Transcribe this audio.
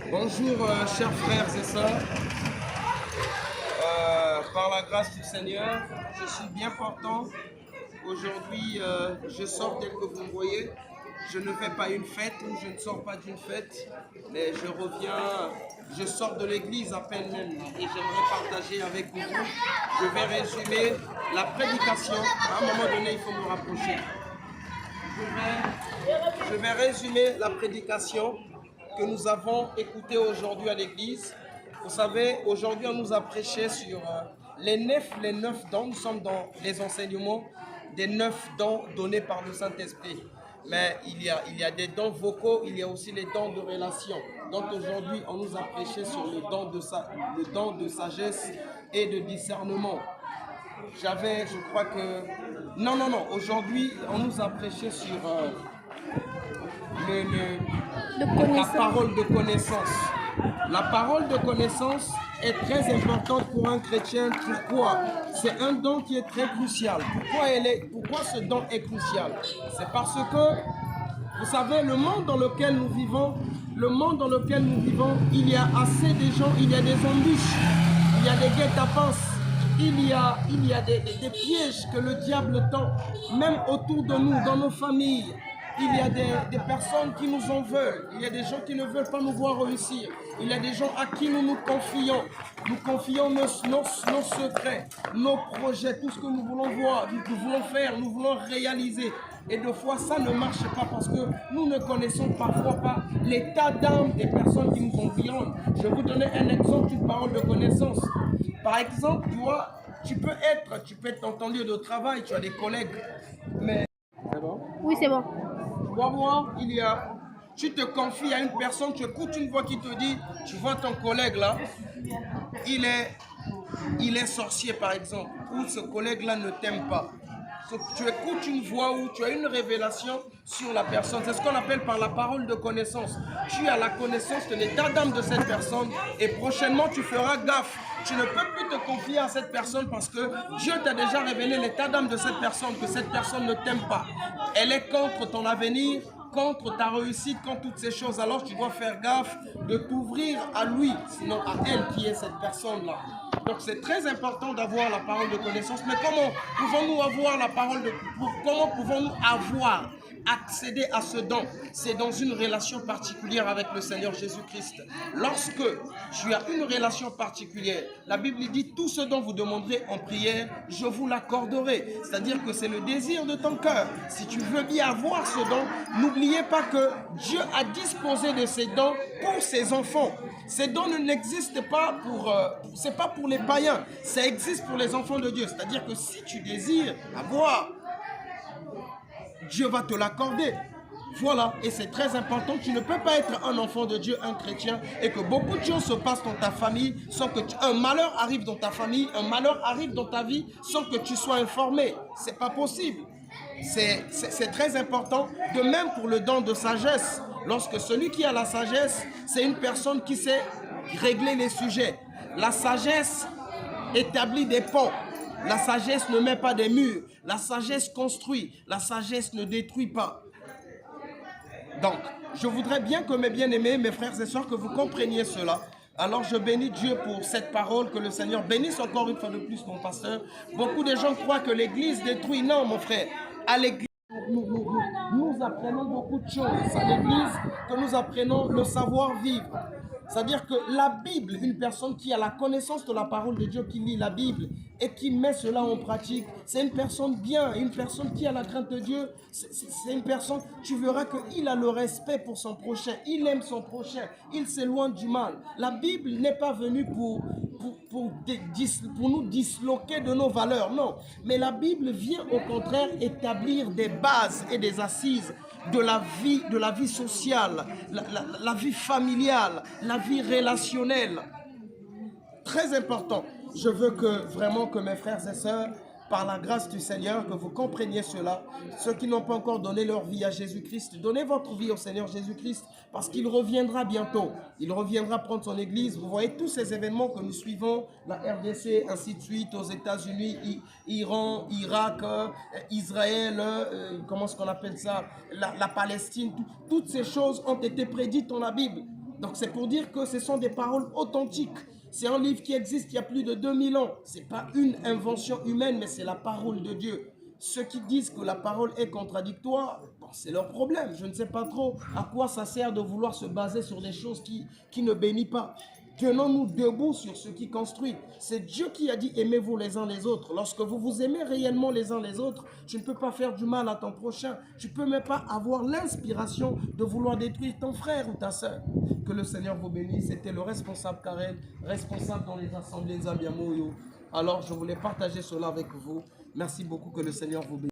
Bonjour chers frères et sœurs, par la grâce du Seigneur, je suis bien portant. Aujourd'hui, je sors tel que vous me voyez. Je ne fais pas une fête ou je ne sors pas d'une fête, mais je reviens, je sors de l'église à peine même et j'aimerais partager avec vous. Je vais résumer la prédication. À un moment donné, il faut me rapprocher. Je vais résumer la prédication que nous avons écoutée aujourd'hui à l'église. Vous savez, aujourd'hui on nous a prêché sur les neuf dons. Nous sommes dans les enseignements des 9 dons donnés par le Saint-Esprit. Mais il y a des dons vocaux, il y a aussi les dons de relation. Donc aujourd'hui on nous a prêché sur le don de sagesse et de discernement. Je crois que... Non, aujourd'hui on nous a prêché sur... la parole de connaissance. La parole de connaissance est très importante pour un chrétien. Pourquoi? C'est un don qui est très crucial. Pourquoi ce don est crucial? C'est parce que, vous savez, le monde dans lequel nous vivons, il y a assez de gens, il y a des embûches, il y a des guet-apens, il y a des pièges que le diable tend, même autour de nous, dans nos familles. Il y a des personnes qui nous en veulent. Il y a des gens qui ne veulent pas nous voir réussir. Il y a des gens à qui nous nous confions. Nous confions nos secrets, nos projets, tout ce que nous voulons voir, nous voulons faire, nous voulons réaliser. Et des fois, ça ne marche pas parce que nous ne connaissons parfois pas l'état d'âme des personnes qui nous environnent. Je vais vous donner un exemple, une parole de connaissance. Par exemple, tu peux être dans ton lieu de travail, tu as des collègues, mais... C'est bon? Oui, c'est bon. Tu te confies à une personne, tu écoutes une voix qui te dit, tu vois ton collègue là, il est sorcier par exemple, ou ce collègue là ne t'aime pas. Tu écoutes une voix ou tu as une révélation sur la personne. C'est ce qu'on appelle par la parole de connaissance. Tu as la connaissance de l'état d'âme de cette personne et prochainement tu feras gaffe. Tu ne peux plus te confier à cette personne parce que Dieu t'a déjà révélé l'état d'âme de cette personne, que cette personne ne t'aime pas. Elle est contre ton avenir, contre ta réussite, contre toutes ces choses. Alors tu dois faire gaffe de t'ouvrir à lui, sinon à elle qui est cette personne-là. Donc c'est très important d'avoir la parole de connaissance. Mais comment pouvons-nous avoir la parole de... Comment pouvons-nous avoir accéder à ce don? C'est dans une relation particulière avec le Seigneur Jésus-Christ. Lorsque tu as une relation particulière, la Bible dit tout ce dont vous demanderez en prière, je vous l'accorderai. C'est-à-dire que c'est le désir de ton cœur. Si tu veux bien avoir ce don, n'oubliez pas que Dieu a disposé de ces dons pour ses enfants. Ces dons n'existent pas c'est pas pour les païens, ça existe pour les enfants de Dieu. C'est-à-dire que si tu désires avoir, Dieu va te l'accorder. Voilà, et c'est très important. Tu ne peux pas être un enfant de Dieu, un chrétien, et que beaucoup de choses se passent dans ta famille sans que un malheur arrive dans ta famille, un malheur arrive dans ta vie sans que tu sois informé. C'est pas possible. C'est très important. De même pour le don de sagesse. Lorsque celui qui a la sagesse, c'est une personne qui sait régler les sujets. La sagesse établit des ponts. La sagesse ne met pas des murs. La sagesse construit. La sagesse ne détruit pas. Donc, je voudrais bien que mes bien-aimés, mes frères et sœurs, que vous compreniez cela. Alors, je bénis Dieu pour cette parole, que le Seigneur bénisse encore une fois de plus mon pasteur. Beaucoup de gens croient que l'Église détruit. Non, mon frère. À l'Église, nous apprenons beaucoup de choses. À l'Église, que nous apprenons le savoir-vivre. C'est-à-dire que la Bible, une personne qui a la connaissance de la parole de Dieu, qui lit la Bible et qui met cela en pratique, c'est une personne bien, une personne qui a la crainte de Dieu. C'est une personne, tu verras qu'il a le respect pour son prochain, il aime son prochain, il s'éloigne du mal. La Bible n'est pas venue pour nous disloquer de nos valeurs, non. Mais la Bible vient au contraire établir des bases et des assises de la vie sociale, la vie familiale, la vie relationnelle. Très important. Je veux vraiment que mes frères et sœurs, par la grâce du Seigneur, que vous compreniez cela. Ceux qui n'ont pas encore donné leur vie à Jésus-Christ, donnez votre vie au Seigneur Jésus-Christ parce qu'il reviendra bientôt. Il reviendra prendre son église. Vous voyez tous ces événements que nous suivons, la RDC, ainsi de suite, aux États-Unis, Iran, Irak, Israël, comment est-ce qu'on appelle ça, la Palestine. Toutes ces choses ont été prédites dans la Bible. Donc c'est pour dire que ce sont des paroles authentiques. C'est un livre qui existe il y a plus de 2000 ans. Ce n'est pas une invention humaine, mais c'est la parole de Dieu. Ceux qui disent que la parole est contradictoire, bon, c'est leur problème. Je ne sais pas trop à quoi ça sert de vouloir se baser sur des choses qui ne bénissent pas. Tenons-nous debout sur ce qui construit. C'est Dieu qui a dit aimez-vous les uns les autres. Lorsque vous vous aimez réellement les uns les autres, tu ne peux pas faire du mal à ton prochain. Tu ne peux même pas avoir l'inspiration de vouloir détruire ton frère ou ta soeur. Que le Seigneur vous bénisse. C'était le responsable Karen, responsable dans les assemblées Zambiamoyo. Alors je voulais partager cela avec vous. Merci beaucoup, que le Seigneur vous bénisse.